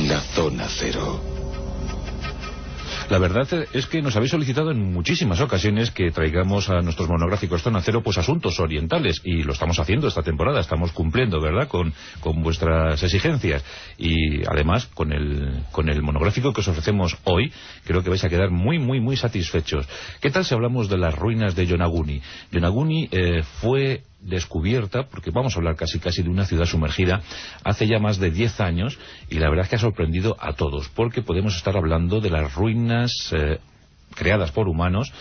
La Zona Cero. La verdad es que nos habéis solicitado en muchísimas ocasiones que traigamos a nuestros monográficos Zona Cero pues asuntos orientales, y lo estamos haciendo esta temporada, estamos cumpliendo, ¿verdad?, con vuestras exigencias, y además con el monográfico que os ofrecemos hoy creo que vais a quedar muy satisfechos. ¿Qué tal si hablamos de las ruinas de Yonaguni? Yonaguni fue descubierta, porque vamos a hablar casi de una ciudad sumergida, hace ya más de 10 años, y la verdad es que ha sorprendido a todos, porque podemos estar hablando de las ruinas creadas por humanos,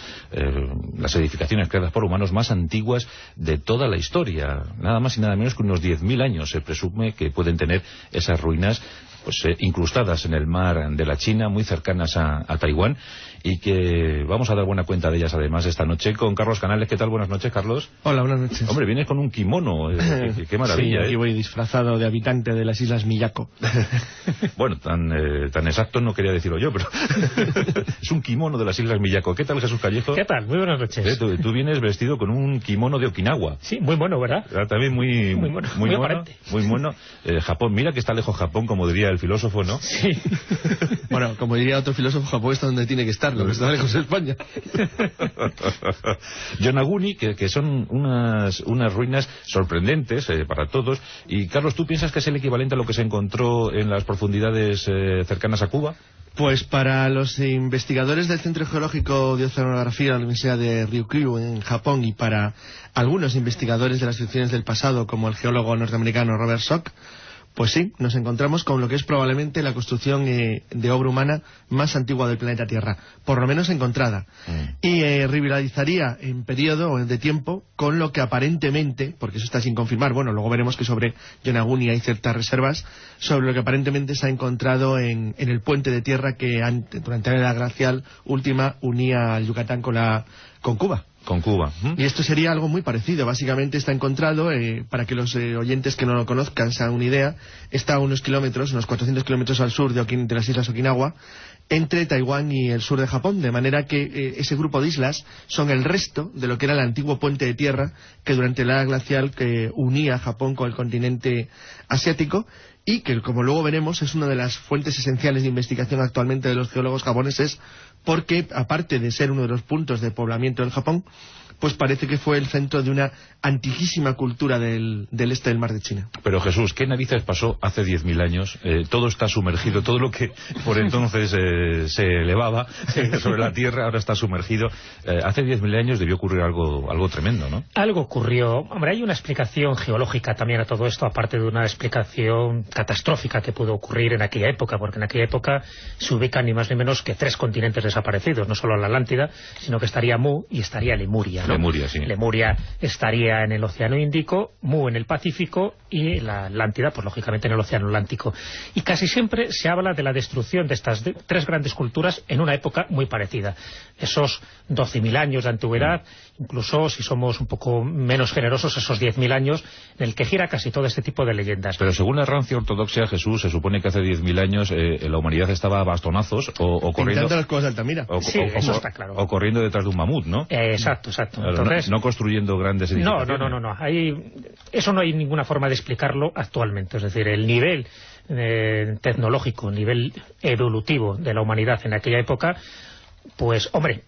las edificaciones creadas por humanos más antiguas de toda la historia. Nada más y nada menos que unos 10.000 años se presume que pueden tener esas ruinas, pues incrustadas en el mar de la China, muy cercanas a Taiwán, y que vamos a dar buena cuenta de ellas además esta noche con Carlos Canales. ¿Qué tal? Buenas noches, Carlos. Hola, buenas noches. Hombre, vienes con un kimono, qué maravilla. Sí, aquí voy disfrazado de habitante de las Islas Miyako. Bueno, tan exacto no quería decirlo yo, pero es un kimono de las Islas Miyako. ¿Qué tal, Jesús Callejo? ¿Qué tal? Muy buenas noches. Tú vienes vestido con un kimono de Okinawa. Sí, muy bueno, ¿verdad? También muy mono. Japón, mira que está lejos Japón, como diría el filósofo, ¿no? Sí. Bueno, como diría otro filósofo, Japón está donde tiene que estar, lo que está lejos de España. Yonaguni, que son unas ruinas sorprendentes para todos. Y Carlos, ¿tú piensas que es el equivalente a lo que se encontró en las profundidades cercanas a Cuba? Pues para los investigadores del Centro Geológico de Oceanografía de la Universidad de Ryukyu en Japón, y para algunos investigadores de las secciones del pasado, como el geólogo norteamericano Robert Schoch, pues sí, nos encontramos con lo que es probablemente la construcción de obra humana más antigua del planeta Tierra, por lo menos encontrada. Y rivalizaría en periodo de tiempo con lo que aparentemente, porque eso está sin confirmar, bueno, luego veremos que sobre Yonaguni hay ciertas reservas, sobre lo que aparentemente se ha encontrado en el puente de tierra que durante la era glacial última unía al Yucatán con Cuba. Con Cuba. Y esto sería algo muy parecido. Básicamente está encontrado, para que los oyentes que no lo conozcan se hagan una idea, está a unos 400 kilómetros al sur de las islas Okinawa, entre Taiwán y el sur de Japón, de manera que ese grupo de islas son el resto de lo que era el antiguo puente de tierra que durante la era glacial que unía a Japón con el continente asiático, y que, como luego veremos, es una de las fuentes esenciales de investigación actualmente de los geólogos japoneses, porque aparte de ser uno de los puntos de poblamiento del Japón, pues parece que fue el centro de una antiquísima cultura del este del mar de China. Pero Jesús, ¿qué narices pasó hace 10.000 años? Todo está sumergido, todo lo que por entonces se elevaba sobre la tierra ahora está sumergido. Hace 10.000 años debió ocurrir algo tremendo, ¿no? Algo ocurrió. Hombre, hay una explicación geológica también a todo esto, aparte de una explicación catastrófica que pudo ocurrir en aquella época, porque en aquella época se ubican ni más ni menos que 3 continentes desaparecidos, no solo la Atlántida, sino que estaría Mu y estaría Lemuria, ¿no? Lemuria, sí. Lemuria estaría en el Océano Índico, Mu en el Pacífico y la Atlántida, pues lógicamente en el Océano Atlántico. Y casi siempre se habla de la destrucción de estas 3 grandes culturas en una época muy parecida. Esos 12.000 años de antigüedad, incluso si somos un poco menos generosos, esos 10.000 años en el que gira casi todo este tipo de leyendas. Pero según la rancia ortodoxa, Jesús, se supone que hace 10.000 años la humanidad estaba a bastonazos o corriendo... Pintando las cosas de Altamira. Sí, eso está claro. O corriendo detrás de un mamut, ¿no? Exacto. Claro, entonces, no construyendo grandes edificaciones. No. Eso no hay ninguna forma de explicarlo actualmente. Es decir, el nivel tecnológico, el nivel evolutivo de la humanidad en aquella época, pues, hombre,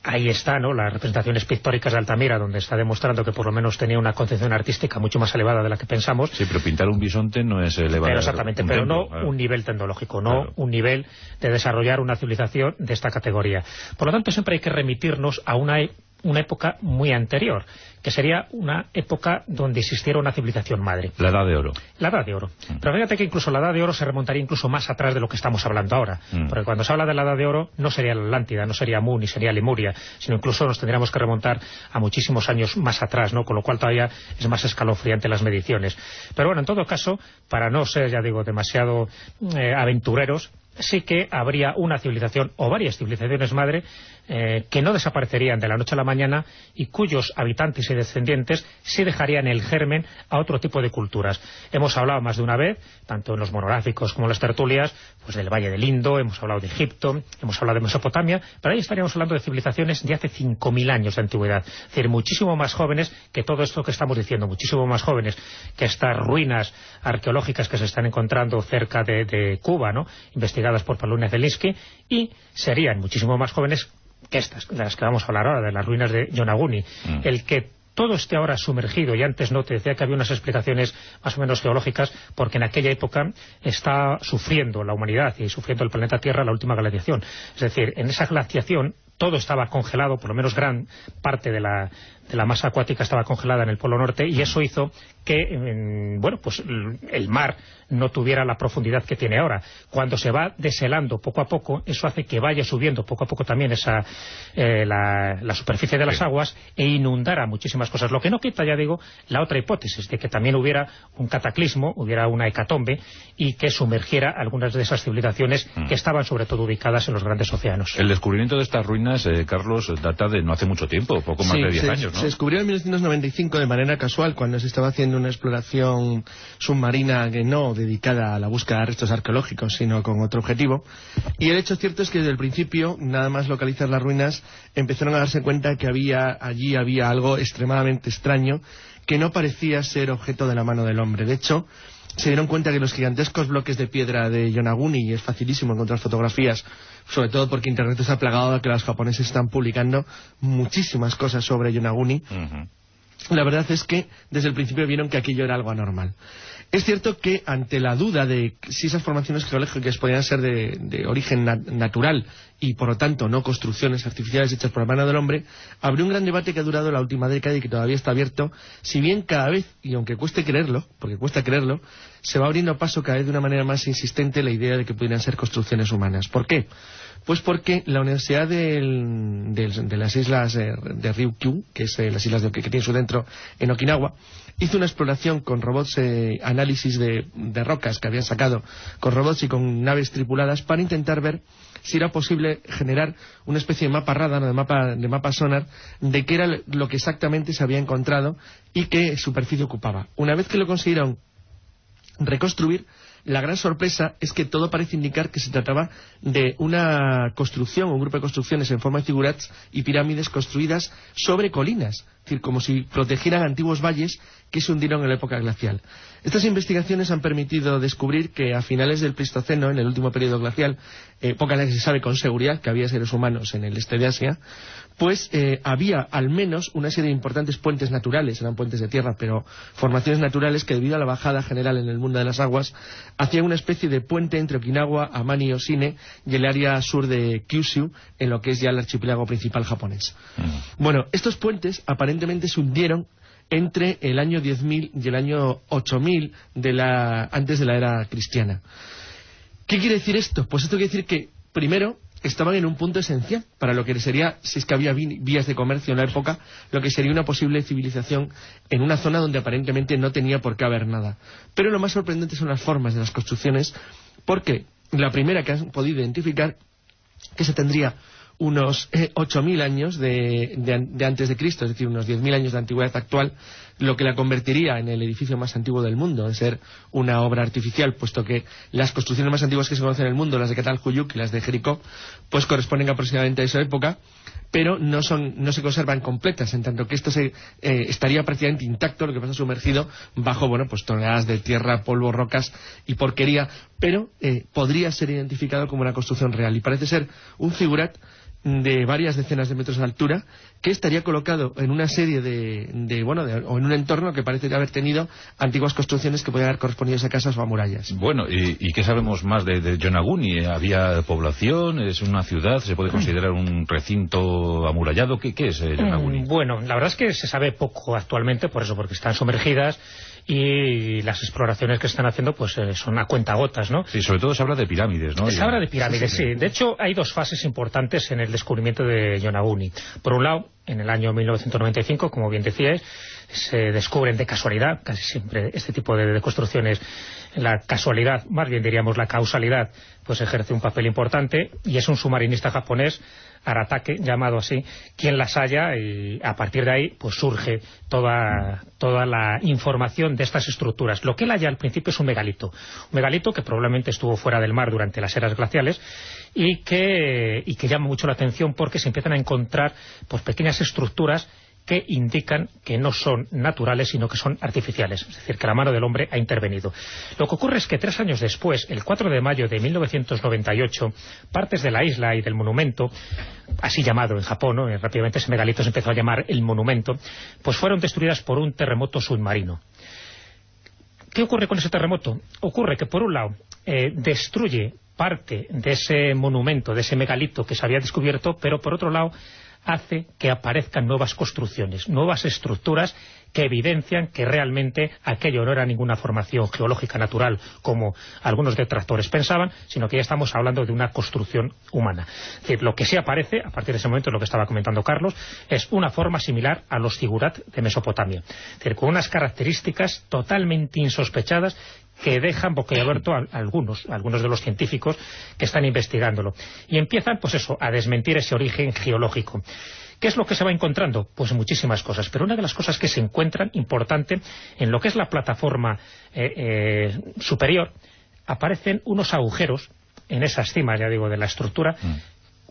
ahí está, ¿no?, las representaciones pictóricas de Altamira, donde está demostrando que por lo menos tenía una concepción artística mucho más elevada de la que pensamos. Sí, pero pintar un bisonte no es elevado. Pero exactamente, pero no un nivel tecnológico, no un nivel de desarrollar una civilización de esta categoría. Por lo tanto, siempre hay que remitirnos a una época muy anterior, que sería una época donde existiera una civilización madre. La Edad de Oro. La Edad de Oro. Pero fíjate que incluso la Edad de Oro se remontaría incluso más atrás de lo que estamos hablando ahora. Porque cuando se habla de la Edad de Oro no sería la Atlántida, no sería Mu, ni sería Lemuria, sino incluso nos tendríamos que remontar a muchísimos años más atrás, ¿no? Con lo cual todavía es más escalofriante las mediciones. Pero bueno, en todo caso, para no ser, ya digo, demasiado aventureros, sí que habría una civilización o varias civilizaciones madre que no desaparecerían de la noche a la mañana y cuyos habitantes y descendientes sí dejarían el germen a otro tipo de culturas. Hemos hablado más de una vez, tanto en los monográficos como en las tertulias, pues del Valle del Indo, hemos hablado de Egipto, hemos hablado de Mesopotamia, pero ahí estaríamos hablando de civilizaciones de hace 5.000 años de antigüedad, es decir, muchísimo más jóvenes que todo esto que estamos diciendo, muchísimo más jóvenes que estas ruinas arqueológicas que se están encontrando cerca de Cuba, ¿no?, investigadas por Paluna Zelinsky, y serían muchísimo más jóvenes que estas, de las que vamos a hablar ahora, de las ruinas de Yonaguni. El que todo esté ahora sumergido, y antes no te decía que había unas explicaciones más o menos geológicas, porque en aquella época está sufriendo la humanidad y sufriendo el planeta Tierra la última glaciación. Es decir, en esa glaciación todo estaba congelado, por lo menos gran parte de la masa acuática estaba congelada en el Polo Norte, y eso hizo que bueno, pues el mar no tuviera la profundidad que tiene ahora. Cuando se va deshelando poco a poco, eso hace que vaya subiendo poco a poco también la superficie de las aguas e inundara muchísimas cosas. Lo que no quita, ya digo, la otra hipótesis de que también hubiera un cataclismo, hubiera una hecatombe y que sumergiera algunas de esas civilizaciones que estaban sobre todo ubicadas en los grandes océanos. El descubrimiento de estas ruinas, Carlos, data de no hace mucho tiempo, poco más de 10 años, ¿no? Se descubrió en 1995 de manera casual, cuando se estaba haciendo una exploración submarina que no dedicada a la búsqueda de restos arqueológicos, sino con otro objetivo. Y el hecho cierto es que desde el principio, nada más localizar las ruinas, empezaron a darse cuenta que allí había algo extremadamente extraño que no parecía ser objeto de la mano del hombre. De hecho, se dieron cuenta que los gigantescos bloques de piedra de Yonaguni, y es facilísimo encontrar fotografías, sobre todo porque Internet está plagado de que los japoneses están publicando muchísimas cosas sobre Yonaguni. La verdad es que desde el principio vieron que aquello era algo anormal. Es cierto que ante la duda de si esas formaciones geológicas podían ser de origen natural y por lo tanto no construcciones artificiales hechas por la mano del hombre, abrió un gran debate que ha durado la última década y que todavía está abierto, si bien cada vez, y aunque cueste creerlo, porque cuesta creerlo, se va abriendo paso cada vez de una manera más insistente la idea de que pudieran ser construcciones humanas. ¿Por qué? Pues porque la Universidad de las islas de Ryukyu, que es las islas que tiene su dentro en Okinawa, hizo una exploración con robots, análisis de rocas que habían sacado con robots y con naves tripuladas para intentar ver si era posible generar una especie de mapa radar, de mapa sonar, de qué era lo que exactamente se había encontrado y qué superficie ocupaba. Una vez que lo consiguieron reconstruir, la gran sorpresa es que todo parece indicar que se trataba de una construcción, un grupo de construcciones en forma de zigurats y pirámides construidas sobre colinas, es decir, como si protegieran antiguos valles que se hundieron en la época glacial. Estas investigaciones han permitido descubrir que a finales del Pleistoceno, en el último periodo glacial, época en la que se sabe con seguridad que había seres humanos en el este de Asia, pues había al menos una serie de importantes puentes naturales, eran puentes de tierra, pero formaciones naturales que debido a la bajada general en el mundo de las aguas, hacían una especie de puente entre Okinawa, Amami y Oshine y el área sur de Kyushu, en lo que es ya el archipiélago principal japonés. Bueno, estos puentes aparentemente se hundieron entre el año 10.000 y el año 8.000 antes de la era cristiana. ¿Qué quiere decir esto? Pues esto quiere decir que, primero, estaban en un punto esencial para lo que sería, si es que había vías de comercio en la época, lo que sería una posible civilización en una zona donde aparentemente no tenía por qué haber nada. Pero lo más sorprendente son las formas de las construcciones, porque la primera que han podido identificar, que se tendría unos 8.000 años de antes de Cristo, es decir, unos 10.000 años de antigüedad actual, lo que la convertiría en el edificio más antiguo del mundo, en ser una obra artificial, puesto que las construcciones más antiguas que se conocen en el mundo, las de Catalhuyuk y las de Jericó, pues corresponden aproximadamente a esa época, pero no se conservan completas, en tanto que esto estaría prácticamente intacto, lo que pasa sumergido bajo, bueno, pues toneladas de tierra, polvo, rocas y porquería, pero podría ser identificado como una construcción real, y parece ser un zigurat de varias decenas de metros de altura, que estaría colocado en una serie o en un entorno que parece haber tenido antiguas construcciones que podían haber correspondido a casas o a murallas. Bueno, ¿y qué sabemos más de Yonaguni? ¿Había población? ¿Es una ciudad? ¿Se puede considerar un recinto amurallado? ¿Qué es Yonaguni? Bueno, la verdad es que se sabe poco actualmente, por eso, porque están sumergidas, y las exploraciones que están haciendo pues son a cuentagotas, ¿no? Sí, sobre todo se habla de pirámides, ¿no? Se habla de pirámides, sí. De hecho, hay dos fases importantes en el descubrimiento de Yonaguni. Por un lado, en el año 1995, como bien decíais, se descubren de casualidad, casi siempre este tipo de construcciones, la casualidad, más bien diríamos la causalidad, pues ejerce un papel importante, y es un submarinista japonés, Aratake, llamado así, quien las halla, y a partir de ahí pues surge toda la información de estas estructuras. Lo que él halla al principio es un megalito que probablemente estuvo fuera del mar durante las eras glaciales, y que llama mucho la atención porque se empiezan a encontrar pues pequeñas estructuras que indican que no son naturales, sino que son artificiales, es decir, que la mano del hombre ha intervenido. Lo que ocurre es que 3 años después, el 4 de mayo de 1998, partes de la isla y del monumento, así llamado en Japón, ¿no? Rápidamente ese megalito se empezó a llamar el monumento, pues fueron destruidas por un terremoto submarino. ¿Qué ocurre con ese terremoto? Ocurre que, por un lado, destruye parte de ese monumento, de ese megalito que se había descubierto, pero por otro lado hace que aparezcan nuevas construcciones, nuevas estructuras que evidencian que realmente aquello no era ninguna formación geológica natural, como algunos detractores pensaban, sino que ya estamos hablando de una construcción humana. Es decir, lo que sí aparece, a partir de ese momento, es lo que estaba comentando Carlos, es una forma similar a los zigurat de Mesopotamia. Es decir, con unas características totalmente insospechadas que dejan boquiabierto a algunos de los científicos que están investigándolo. Y empiezan, pues eso, a desmentir ese origen geológico. ¿Qué es lo que se va encontrando? Pues muchísimas cosas, pero una de las cosas que se encuentran, importante, en lo que es la plataforma superior, aparecen unos agujeros, en esas cimas, ya digo, de la estructura,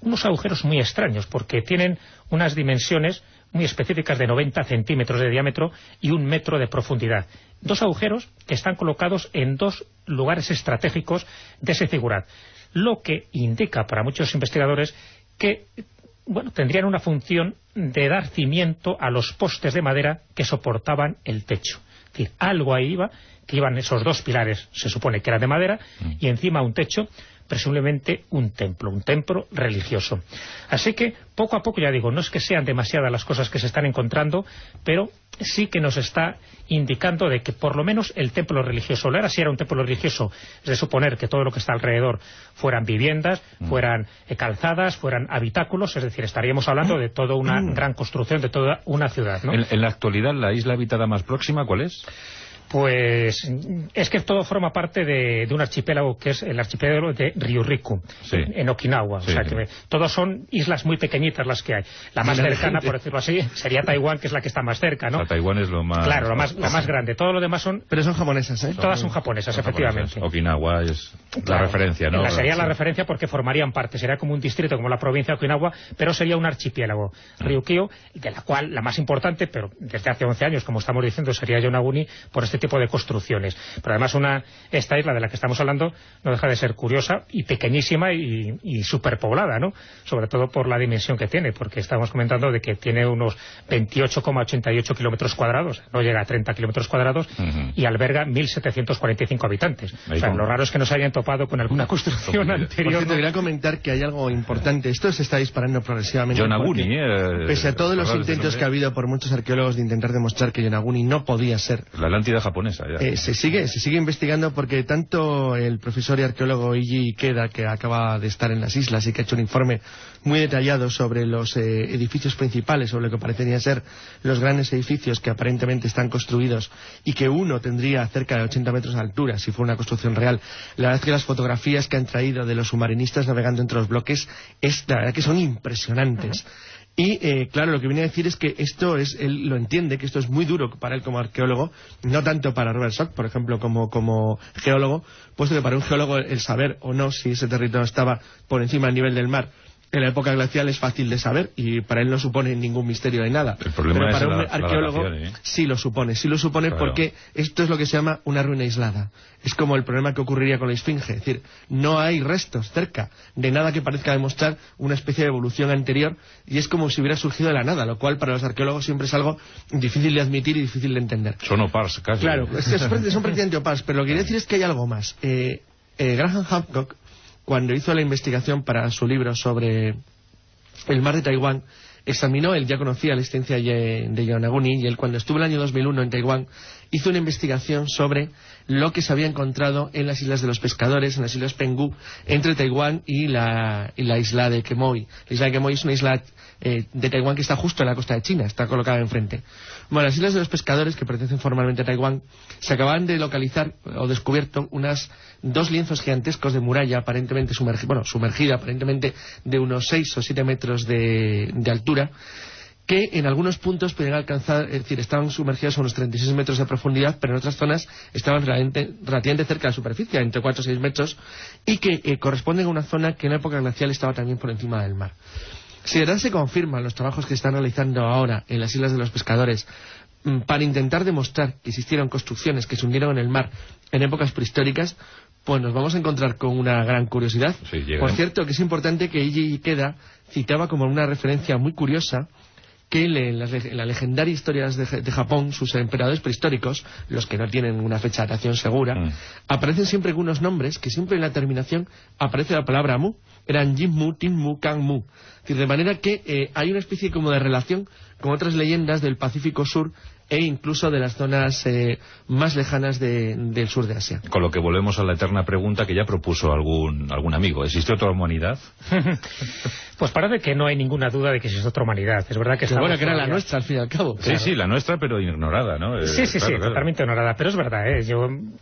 unos agujeros muy extraños, porque tienen unas dimensiones muy específicas de 90 centímetros de diámetro y 1 metro de profundidad. 2 agujeros que están colocados en 2 lugares estratégicos de ese zigurat, lo que indica para muchos investigadores que tendrían una función de dar cimiento a los postes de madera que soportaban el techo. Es decir, algo ahí iba, que iban esos 2 pilares, se supone que eran de madera, y encima un techo, presumiblemente un templo religioso. Así que, poco a poco, ya digo, no es que sean demasiadas las cosas que se están encontrando, pero sí que nos está indicando de que por lo menos el templo religioso, ahora si era un templo religioso, es de suponer que todo lo que está alrededor fueran viviendas, fueran calzadas, fueran habitáculos, es decir, estaríamos hablando de toda una gran construcción, de toda una ciudad, ¿no? En la actualidad, ¿la isla habitada más próxima cuál es? Pues es que todo forma parte de un archipiélago que es el archipiélago de Ryuriku, sí, en Okinawa. Sí, o sea que todos son islas muy pequeñitas las que hay. La más cercana, por decirlo así, sería Taiwán, que es la que está más cerca, ¿no? O sea, Taiwán es lo más... Claro, la más grande. Todo lo demás son... Pero son japonesas, ¿eh? Todas son japonesas, efectivamente. Japonesas. Okinawa es claro, la referencia, ¿no? Sería la referencia porque formarían parte. Sería como un distrito, como la provincia de Okinawa, pero sería un archipiélago. Ryukyu, de la cual la más importante, pero desde hace 11 años, como estamos diciendo, sería Yonaguni, por este tipo de construcción. Pero además esta isla de la que estamos hablando no deja de ser curiosa y pequeñísima y superpoblada, ¿no? Sobre todo por la dimensión que tiene, porque estamos comentando de que tiene unos 28,88 kilómetros cuadrados, no llega a 30 kilómetros cuadrados, y alberga 1.745 habitantes. O sea, lo raro es que no se hayan topado con alguna construcción anterior. Por cierto, quería comentar que hay algo importante. Esto se está disparando progresivamente. Yonaguni, pese a todos los intentos que ha habido por muchos arqueólogos de intentar demostrar que Yonaguni no podía ser la Atlántida japonesa, ya. Se sigue investigando, porque tanto el profesor y arqueólogo Iji Ikeda, que acaba de estar en las islas y que ha hecho un informe muy detallado sobre los edificios principales, sobre lo que parecerían ser los grandes edificios que aparentemente están construidos y que uno tendría cerca de 80 metros de altura si fuera una construcción real. La verdad es que las fotografías que han traído de los submarinistas navegando entre los bloques, la verdad que son impresionantes. Y claro, lo que viene a decir es que él lo entiende, que esto es muy duro para él como arqueólogo, no tanto para Robert Schoch, por ejemplo, como geólogo, puesto que para un geólogo el saber o no si ese territorio estaba por encima del nivel del mar en la época glacial es fácil de saber, y para él no supone ningún misterio de nada. El problema pero para es un arqueólogo sí lo supone, claro, porque esto es lo que se llama una ruina aislada. Es como el problema que ocurriría con la Esfinge, es decir, no hay restos cerca de nada que parezca demostrar una especie de evolución anterior, y es como si hubiera surgido de la nada, lo cual para los arqueólogos siempre es algo difícil de admitir y difícil de entender. Son opars casi. Claro, son prácticamente opars, pero lo que quiero decir es que hay algo más. Graham Hancock, cuando hizo la investigación para su libro sobre el mar de Taiwán, él ya conocía la existencia de Yonaguni, y él, cuando estuvo en el año 2001 en Taiwán, hizo una investigación sobre lo que se había encontrado en las Islas de los Pescadores, en las Islas Penghu, entre Taiwán y la isla de Quemoy. La isla de Quemoy es una isla de Taiwán que está justo en la costa de China, está colocada enfrente. Bueno, las Islas de los Pescadores, que pertenecen formalmente a Taiwán, se acababan de localizar o descubierto dos lienzos gigantescos de muralla aparentemente sumergida aparentemente de unos 6 o 7 metros de altura, que en algunos puntos podían alcanzar, es decir, estaban sumergidos a unos 36 metros de profundidad, pero en otras zonas estaban relativamente cerca de la superficie, entre 4 o 6 metros, y que corresponden a una zona que en la época glacial estaba también por encima del mar. Si de verdad se confirman los trabajos que están realizando ahora en las Islas de los Pescadores para intentar demostrar que existieron construcciones que se hundieron en el mar en épocas prehistóricas, pues nos vamos a encontrar con una gran curiosidad. Sí, por cierto, que es importante que Eiji Ikeda citaba como una referencia muy curiosa que en la legendaria historia de Japón, sus emperadores prehistóricos, los que no tienen una fecha de datación segura, aparecen siempre algunos nombres que siempre en la terminación aparece la palabra Mu. Eran Jin-mu, Tin-mu, Kang-mu. Es decir, de manera que hay una especie como de relación con otras leyendas del Pacífico Sur e incluso de las zonas más lejanas del sur de Asia. Con lo que volvemos a la eterna pregunta que ya propuso algún amigo. ¿Existe otra humanidad? Pues parece que no hay ninguna duda de que existe otra humanidad. Es verdad que bueno, que era la nuestra, al fin y al cabo. Sí, claro. Sí, la nuestra, pero ignorada, ¿no? Claro. Totalmente ignorada. Pero es verdad,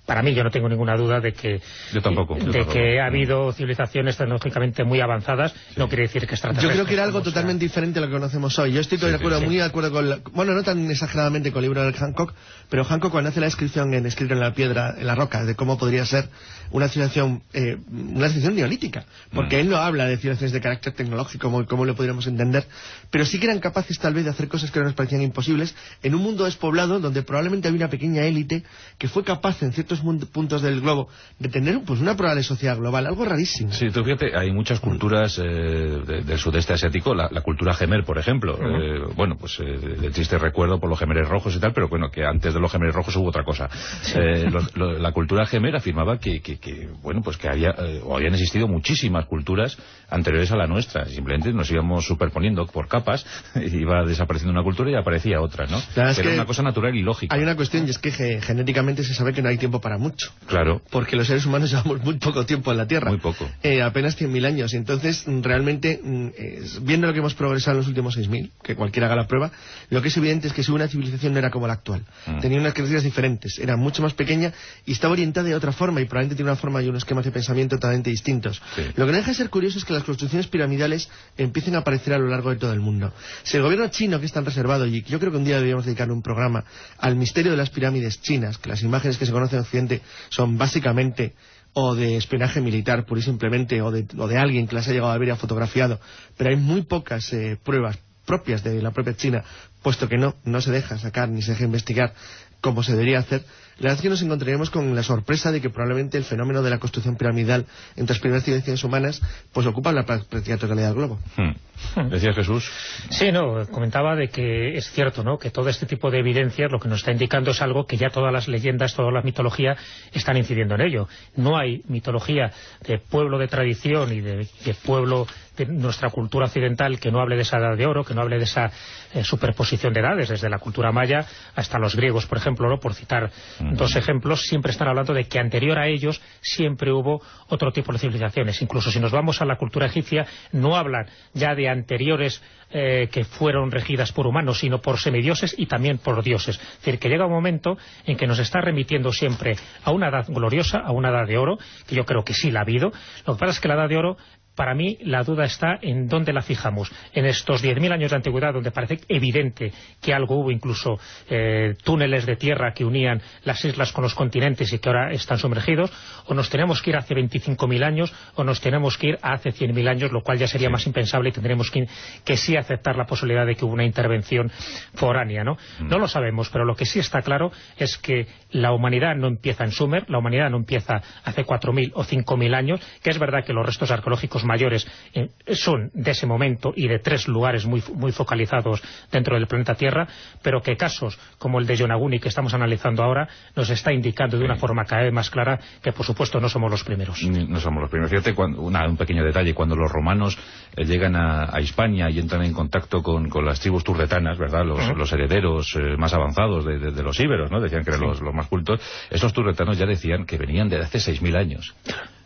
para mí yo no tengo ninguna duda de que... Yo tampoco. Que ha habido civilizaciones tecnológicamente muy avanzadas, no quiere decir que extraterrestres. Yo creo que era algo totalmente diferente a lo que conocemos hoy. Yo estoy muy de acuerdo con... Bueno, no tan exageradamente con el libro de Hancock, pero Hancock cuando hace la descripción escrito en la piedra, en la roca, de cómo podría ser una civilización neolítica, porque él no habla de civilizaciones de carácter tecnológico como lo podríamos entender, pero sí que eran capaces tal vez de hacer cosas que nos parecían imposibles en un mundo despoblado donde probablemente había una pequeña élite que fue capaz en ciertos puntos del globo de tener una probable sociedad global, algo rarísimo. Sí, tú fíjate, hay muchas culturas del sudeste asiático, la cultura Jemer, por ejemplo, de triste recuerdo por los Jemeres rojos y tal, pero bueno, que antes de los Jemeres rojos hubo otra cosa. La cultura Jemer afirmaba que habían existido muchísimas culturas anteriores a la nuestra, simplemente nos íbamos superponiendo por capas, iba desapareciendo una cultura y aparecía otra, ¿no? Era una cosa natural y lógica. Hay una cuestión, y es que genéticamente se sabe que no hay tiempo para mucho. Claro. Porque los seres humanos llevamos muy poco tiempo en la Tierra. Muy poco. Apenas 100.000 años. Entonces, realmente, viendo lo que hemos progresado en los últimos 6.000, que cualquiera haga la prueba, lo que es evidente es que si una civilización no era como la actual. Tenía unas características diferentes, era mucho más pequeña y estaba orientada de otra forma y probablemente tiene una forma y unos esquemas de pensamiento totalmente distintos. Sí. Lo que no deja de ser curioso es que las construcciones piramidales empiecen a aparecer a lo largo de todo el mundo. Si el gobierno chino, que es tan reservado, y yo creo que un día deberíamos dedicar un programa al misterio de las pirámides chinas, que las imágenes que se conocen en Occidente son básicamente o de espionaje militar pura y simplemente, o de alguien que las ha llegado a ver y ha fotografiado, pero hay muy pocas pruebas propias de la propia China, puesto que no se deja sacar ni se deja investigar como se debería hacer. La verdad es que nos encontraríamos con la sorpresa de que probablemente el fenómeno de la construcción piramidal entre las primeras civilizaciones humanas pues ocupa la práctica totalidad del globo. ¿Decía Jesús? Sí, comentaba de que es cierto, ¿no?, que todo este tipo de evidencias lo que nos está indicando es algo que ya todas las leyendas, toda la mitología están incidiendo en ello. No hay mitología de pueblo de tradición y de pueblo de nuestra cultura occidental que no hable de esa edad de oro, que no hable de esa superposición de edades, desde la cultura maya hasta los griegos, por ejemplo, ¿no?, por citar dos ejemplos, siempre están hablando de que anterior a ellos siempre hubo otro tipo de civilizaciones. Incluso si nos vamos a la cultura egipcia, no hablan ya de anteriores que fueron regidas por humanos, sino por semidioses y también por dioses. Es decir, que llega un momento en que nos está remitiendo siempre a una edad gloriosa, a una edad de oro, que yo creo que sí la ha habido. Lo que pasa es que la edad de oro, para mí, la duda está en dónde la fijamos. En estos 10.000 años de antigüedad, donde parece evidente que algo hubo, incluso túneles de tierra que unían las islas con los continentes y que ahora están sumergidos, o nos tenemos que ir hace 25.000 años, o nos tenemos que ir a hace 100.000 años, lo cual ya sería más impensable y tendremos que sí aceptar la posibilidad de que hubo una intervención foránea, ¿no? No lo sabemos, pero lo que sí está claro es que la humanidad no empieza en Sumer, la humanidad no empieza hace 4.000 o 5.000 años, que es verdad que los restos arqueológicos los mayores son de ese momento y de 3 lugares muy focalizados dentro del planeta Tierra, pero que casos como el de Yonaguni que estamos analizando ahora nos está indicando de una forma cada vez más clara que por supuesto no somos los primeros. No somos los primeros. Fíjate, un pequeño detalle, cuando los romanos llegan a Hispania y entran en contacto con las tribus turdetanas, ¿verdad? Los herederos más avanzados de los íberos, ¿no? Decían que eran los más cultos. Esos turdetanos ya decían que venían de hace 6.000 años.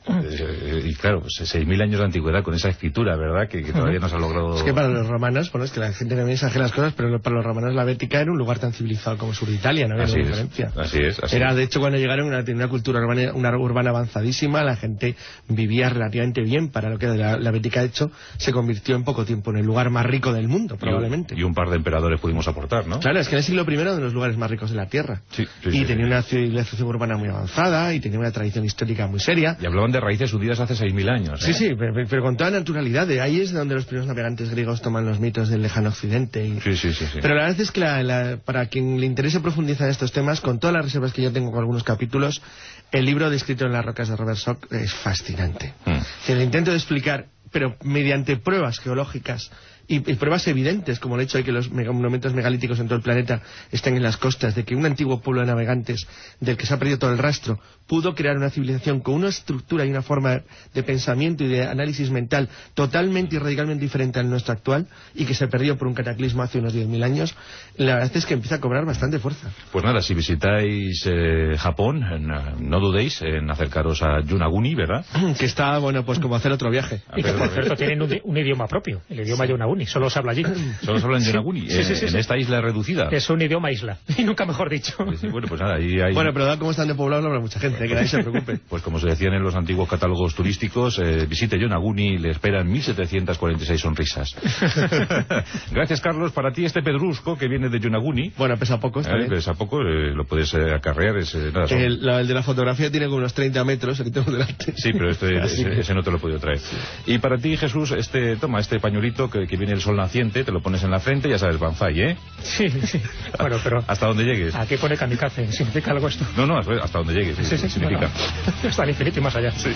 Y claro, pues 6.000 años de antigüedad con esa escritura, ¿verdad? Que todavía no se ha logrado... Es que para los romanos, bueno, es que la gente también exagera las cosas, pero para los romanos la Bética era un lugar tan civilizado como sur de Italia, no había ninguna diferencia. Así es. Era, de hecho, cuando llegaron, tenía una cultura urbana avanzadísima, la gente vivía relativamente bien para lo que la Bética, de hecho, se convirtió en poco tiempo en el lugar más rico del mundo, probablemente. Y un par de emperadores pudimos aportar, ¿no? Claro, es que en el siglo I era uno de los lugares más ricos de la Tierra. Tenía una civilización urbana muy avanzada y tenía una tradición histórica muy seria. Y hablaban de raíces hundidas hace 6.000 años. Sí, pero con toda naturalidad. De ahí es donde los primeros navegantes griegos toman los mitos del lejano occidente. Sí. Pero la verdad es que para quien le interese profundizar en estos temas, con todas las reservas que yo tengo con algunos capítulos, el libro Descrito en las rocas de Robert Schoch es fascinante. El intento de explicar, pero mediante pruebas geológicas y pruebas evidentes, como el hecho de que los monumentos megalíticos en todo el planeta estén en las costas, de que un antiguo pueblo de navegantes del que se ha perdido todo el rastro pudo crear una civilización con una estructura y una forma de pensamiento y de análisis mental totalmente y radicalmente diferente al nuestro actual, y que se perdió por un cataclismo hace unos 10.000 años. La verdad es que empieza a cobrar bastante fuerza. Pues nada, si visitáis Japón, no dudéis en acercaros a Yonaguni, ¿verdad? Que está, bueno, pues como hacer otro viaje. Y que por cierto tienen un idioma propio, el idioma Yonaguni, solo se habla allí. Solo se habla en Yonaguni, en esta isla reducida. Es un idioma isla, y nunca mejor dicho. Bueno, pues nada, ahí hay... Bueno, pero como están de poblado, no habrá mucha gente, que nadie se preocupe. Pues como se decían en los antiguos catálogos turísticos, visite Yonaguni y le esperan 1.746 sonrisas. Gracias, Carlos. Para ti este pedrusco que viene de Yonaguni... Bueno, pesa poco, está bien. Pesa poco, lo puedes acarrear. El de la fotografía tiene como unos 30 metros, aquí tengo delante. Sí, pero ese no te lo he podido traer. Y para ti, Jesús, toma este pañuelito que viene el sol naciente, te lo pones en la frente, ya sabes, Banzai, ¿eh? Sí. Bueno, pero... Hasta donde llegues. Aquí pone kamikaze, ¿significa algo esto? No, hasta donde llegues, significa. Hasta el infinito y más allá. Sí.